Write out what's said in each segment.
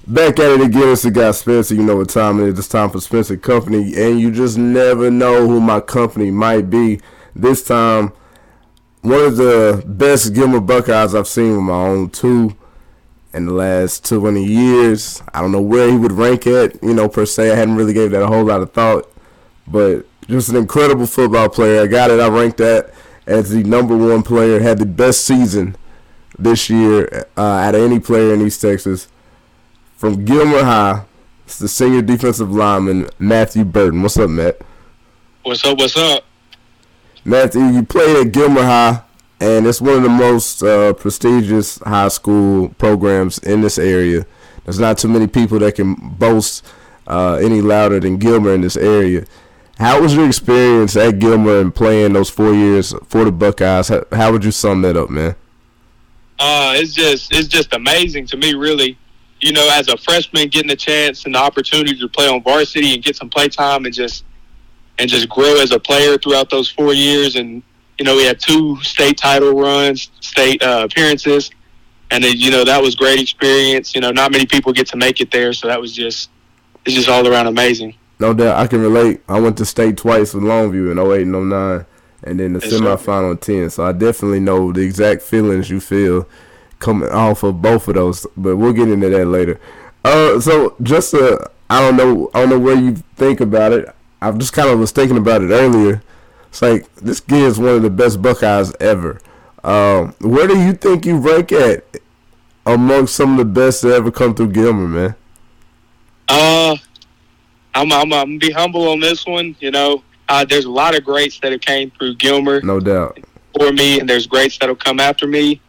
Back at it again. It's the guy Spencer. You know what time it is. It's time for Spence and Company, and you just never know who my company might be. This time, one of the best Gilmer Buckeyes I've seen with my own two in the last 20 years. I don't know where he would rank at, per se. I hadn't really gave that a whole lot of thought, but just an incredible football player. I got it. I ranked that as the number one player. Had the best season this year out of any player in East Texas. From Gilmer High, it's the senior defensive lineman, Matthew Burton. What's up, Matt? What's up? Matthew, you played at Gilmer High, and it's one of the most prestigious high school programs in this area. There's not too many people that can boast any louder than Gilmer in this area. How was your experience at Gilmer and playing those 4 years for the Buckeyes? How would you sum that up, man? It's just amazing to me, really. As a freshman, getting a chance and the opportunity to play on varsity and get some play time and just grow as a player throughout those 4 years. And, we had 2 state title runs, state appearances. And, that was great experience. Not many people get to make it there. So that was it's just all around amazing. No doubt. I can relate. I went to state twice with Longview in 08 and 09 and then the semifinal in 10. So I definitely know the exact feelings you feel coming off of both of those, but we'll get into that later. So just I don't know where you think about it. I just kind of was thinking about it earlier. It's like this kid is one of the best Buckeyes ever. Where do you think you rank at amongst some of the best that ever come through Gilmer, man? I'm gonna be humble on this one. There's a lot of greats that have came through Gilmer, no doubt, for me, and there's greats that'll come after me.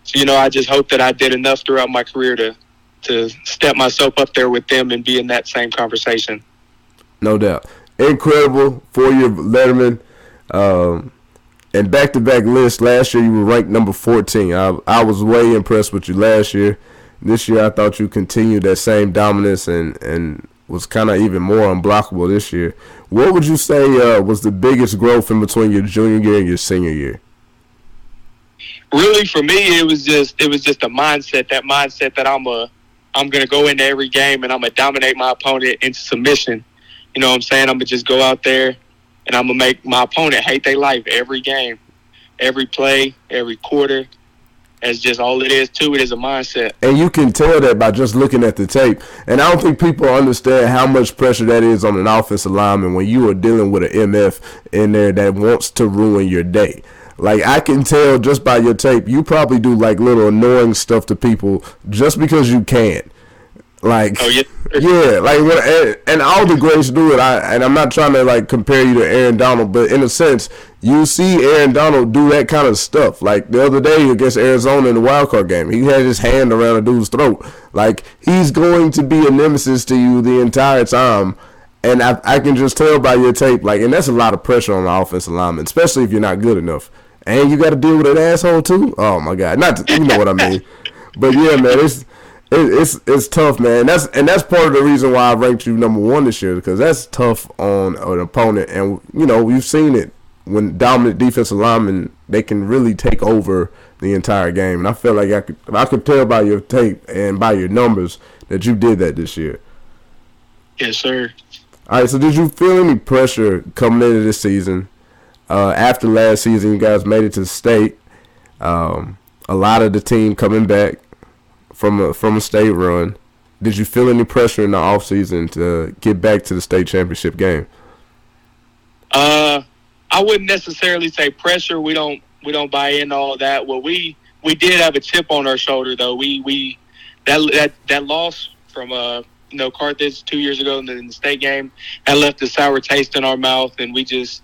So, I just hope that I did enough throughout my career to step myself up there with them and be in that same conversation. No doubt. Incredible 4-year letterman. And back-to-back list. Last year you were ranked number 14. I was way impressed with you last year. This year I thought you continued that same dominance and was kind of even more unblockable this year. What would you say was the biggest growth in between your junior year and your senior year? Really, for me, it was just a mindset. That mindset that I'm gonna go into every game and I'm gonna dominate my opponent into submission. You know what I'm saying? I'm gonna just go out there and I'm gonna make my opponent hate their life every game, every play, every quarter. That's just all it is to it is a mindset. And you can tell that by just looking at the tape. And I don't think people understand how much pressure that is on an offensive lineman when you are dealing with an MF in there that wants to ruin your day. Like, I can tell just by your tape, you probably do, like, little annoying stuff to people just because you can. Like, oh, yeah. Yeah, like, and all the greats do it. And I'm not trying to, like, compare you to Aaron Donald, but in a sense, you see Aaron Donald do that kind of stuff. Like, the other day against Arizona in the wildcard game, he had his hand around a dude's throat. Like, he's going to be a nemesis to you the entire time. And I can just tell by your tape, like, and that's a lot of pressure on the offensive lineman, especially if you're not good enough. And you got to deal with an asshole too. Oh my God, you know what I mean. But yeah, man, it's tough, man. That's part of the reason why I ranked you number 1 this year, because that's tough on an opponent. And we've seen it when dominant defensive linemen, they can really take over the entire game. And I felt like I could tell by your tape and by your numbers that you did that this year. Yes, sir. All right. So did you feel any pressure coming into this season? After last season, you guys made it to the state. A lot of the team coming back from a state run. Did you feel any pressure in the offseason to get back to the state championship game? I wouldn't necessarily say pressure. We don't buy into all that. Well, we did have a chip on our shoulder though. That loss from Carthage 2 years ago in the state game, that left a sour taste in our mouth, and we just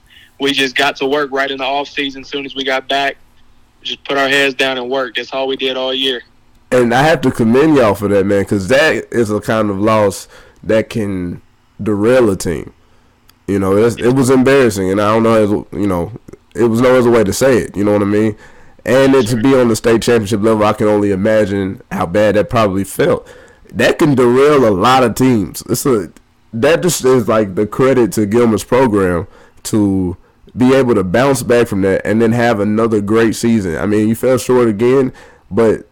got to work right in the off season. As soon as we got back, just put our heads down and work. That's all we did all year. And I have to commend y'all for that, man, because that is a kind of loss that can derail a team. It was embarrassing, and I don't know, it was no other way to say it. You know what I mean? And to be on the state championship level, I can only imagine how bad that probably felt. That can derail a lot of teams. That just is like the credit to Gilmer's program to be able to bounce back from that and then have another great season. I mean, you fell short again, but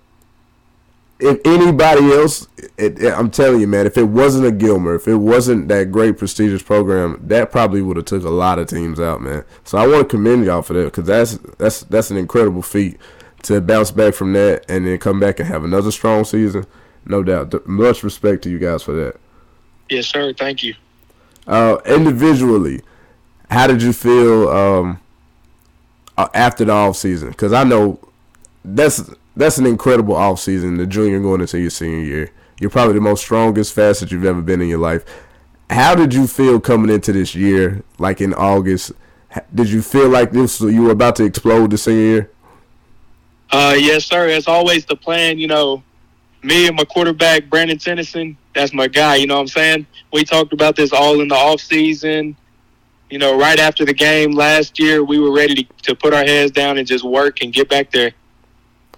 if anybody else I'm telling you, man, if it wasn't a Gilmer, if it wasn't that great prestigious program, that probably would have took a lot of teams out, man. So I want to commend y'all for that, because that's an incredible feat to bounce back from that and then come back and have another strong season. No doubt. Much respect to you guys for that. Yes, sir. Thank you. Individually, how did you feel after the off season? Because I know that's an incredible off season. The junior going into your senior year, you're probably the most strongest, fastest you've ever been in your life. How did you feel coming into this year, like in August? Did you feel like you were about to explode the senior year? Yes, sir. As always, the plan, me and my quarterback, Brandon Tennyson, that's my guy, you know what I'm saying? We talked about this all in the off season. Right after the game last year, we were ready to put our heads down and just work and get back there.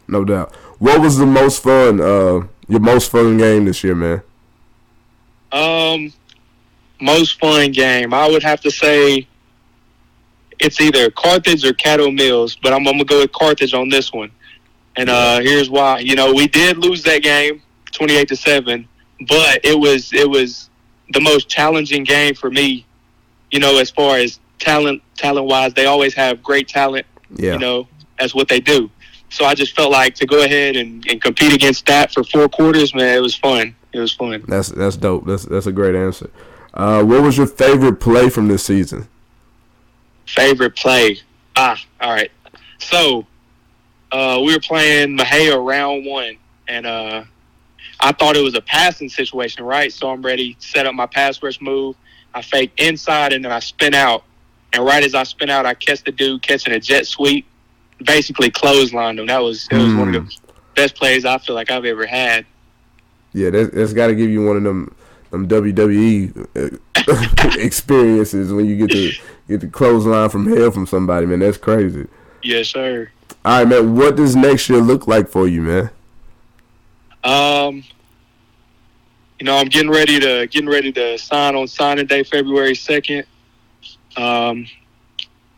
No doubt. What was the most fun, your most fun game this year, man? Most fun game, I would have to say it's either Carthage or Caddo Mills, but I'm going to go with Carthage on this one. And here's why. We did lose that game 28-7, but it was the most challenging game for me, as far as talent-wise. They always have great talent, that's what they do. So I just felt like to go ahead and compete against that for 4 quarters, man, it was fun. It was fun. That's dope. That's a great answer. What was your favorite play from this season? Favorite play? All right. So we were playing Mahia round 1, and I thought it was a passing situation, right? So I'm ready to set up my pass rush move. I fake inside, and then I spin out. And right as I spin out, I catch the dude catching a jet sweep. Basically clotheslined him. It was one of the best plays I feel like I've ever had. Yeah, that's got to give you one of them WWE experiences when you get the clothesline from hell from somebody, man. That's crazy. Yes, sir. All right, man. What does next year look like for you, man? I'm getting ready to sign on signing day, February 2nd.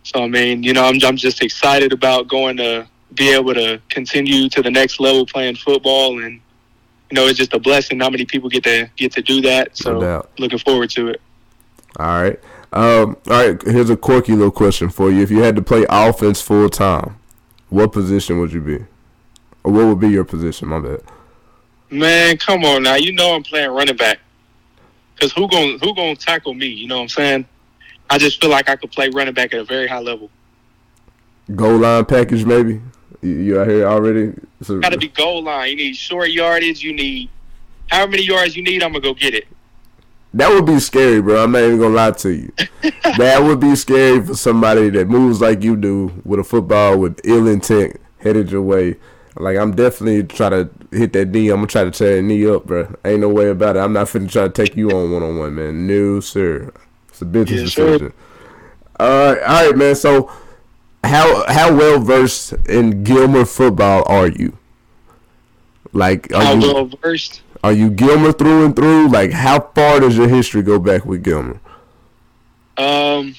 So, I mean, I'm just excited about going to be able to continue to the next level playing football. And, it's just a blessing how many people get to do that. So, no looking forward to it. All right. All right, here's a quirky little question for you. If you had to play offense full time, what position would you be? Or what would be your position? My bad. Man, come on now. I'm playing running back. Because who gonna tackle me? You know what I'm saying? I just feel like I could play running back at a very high level. Goal line package, maybe? You out here already? Got to be goal line. You need short yardage. You need however many yards you need, I'm going to go get it. That would be scary, bro. I'm not even going to lie to you. That would be scary for somebody that moves like you do with a football with ill intent headed your way. Like, I'm definitely trying to hit that knee. I'm going to try to tear that knee up, bro. Ain't no way about it. I'm not finna try to take you on one-on-one, man. No, sir. It's a business decision. All right, man. So, how well versed in Gilmer football are you? Like, how well versed? Are you Gilmer through and through? Like, how far does your history go back with Gilmer? I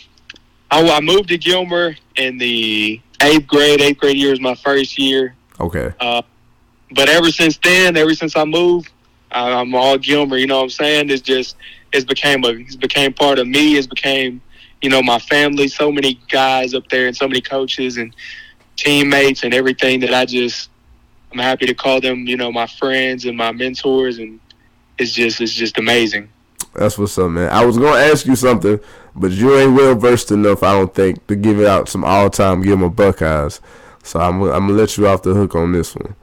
moved to Gilmer in the 8th grade. 8th grade year was my first year. Okay. But ever since then, ever since I moved, I'm all Gilmer. You know what I'm saying? It's became part of me. It's became, my family. So many guys up there and so many coaches and teammates and everything that I'm happy to call them, my friends and my mentors, and it's just amazing. That's what's up, man. I was gonna ask you something, but you ain't well versed enough, I don't think, to give it out some all-time Gilmer Buckeyes. So I'm gonna let you off the hook on this one.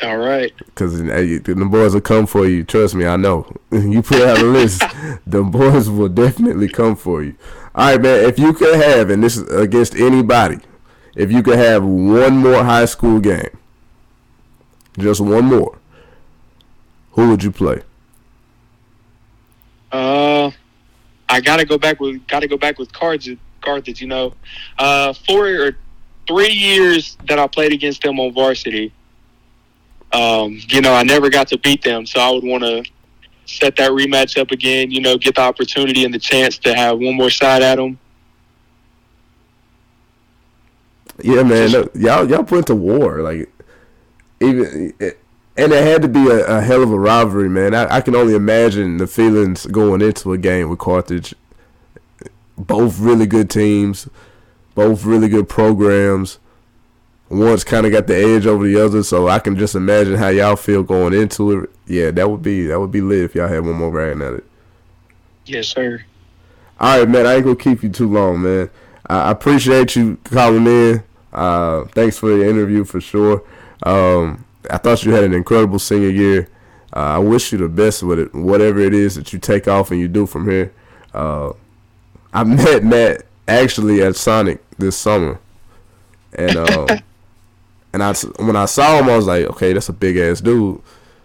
All right. Because the boys will come for you. Trust me, I know. You put out a list, the boys will definitely come for you. All right, man. If you could have, and this is against anybody, if you could have one more high school game, just one more, who would you play? I gotta go back with Carthage. 4 or 3 years that I played against them on varsity. I never got to beat them, so I would want to set that rematch up again. Get the opportunity and the chance to have one more shot at them. Yeah, man. Y'all put into war. Like, even And it had to be a hell of a rivalry, man. I can only imagine the feelings going into a game with Carthage. Both really good teams, both really good programs. One's kind of got the edge over the other, so I can just imagine how y'all feel going into it. Yeah, that would be lit if y'all had one more round at it. Yes, sir. All right, man. I ain't gonna keep you too long, man. I appreciate you calling in. Thanks for the interview for sure. I thought you had an incredible senior year. I wish you the best with it, whatever it is that you take off and you do from here. I met Matt actually at Sonic this summer, and when I saw him, I was like, okay, that's a big ass dude.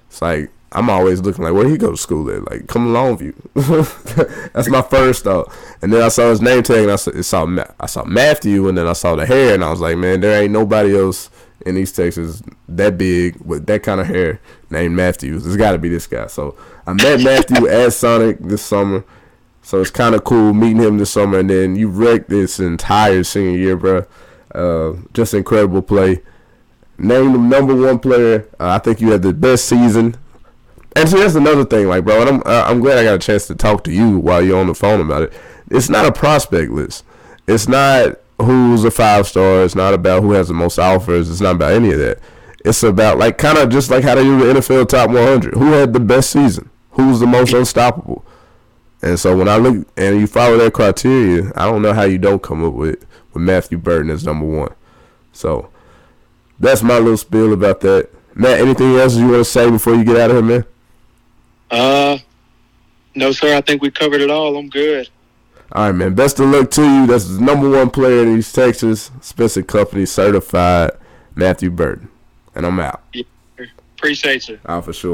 It's like I'm always looking like, where did he go to school at? Like, come to Longview. That's my first thought. And then I saw his name tag, and I saw Matthew, and then I saw the hair, and I was like, man, there ain't nobody else in East Texas that big with that kind of hair named Matthews. There's got to be this guy. So I met Matthew at Sonic this summer. So it's kind of cool meeting him this summer. And then you wrecked this entire senior year, bro. Just incredible play. Named the number one player. I think you had the best season. And so that's another thing, like, bro, and I'm glad I got a chance to talk to you while you're on the phone about it. It's not a prospect list. It's not who's a 5-star. It's not about who has the most offers. It's not about any of that. It's about, like, kind of just like how they do the NFL Top 100. Who had the best season? Who's the most unstoppable? And so when I look and you follow that criteria, I don't know how you don't come up with Matthew Burton as number one. So that's my little spiel about that. Matt, anything else you want to say before you get out of here, man? No, sir. I think we covered it all. I'm good. All right, man. Best of luck to you. That's the number one player in East Texas, Spence and Co. certified, Matthew Burton. And I'm out. Yeah, appreciate you. Out for sure.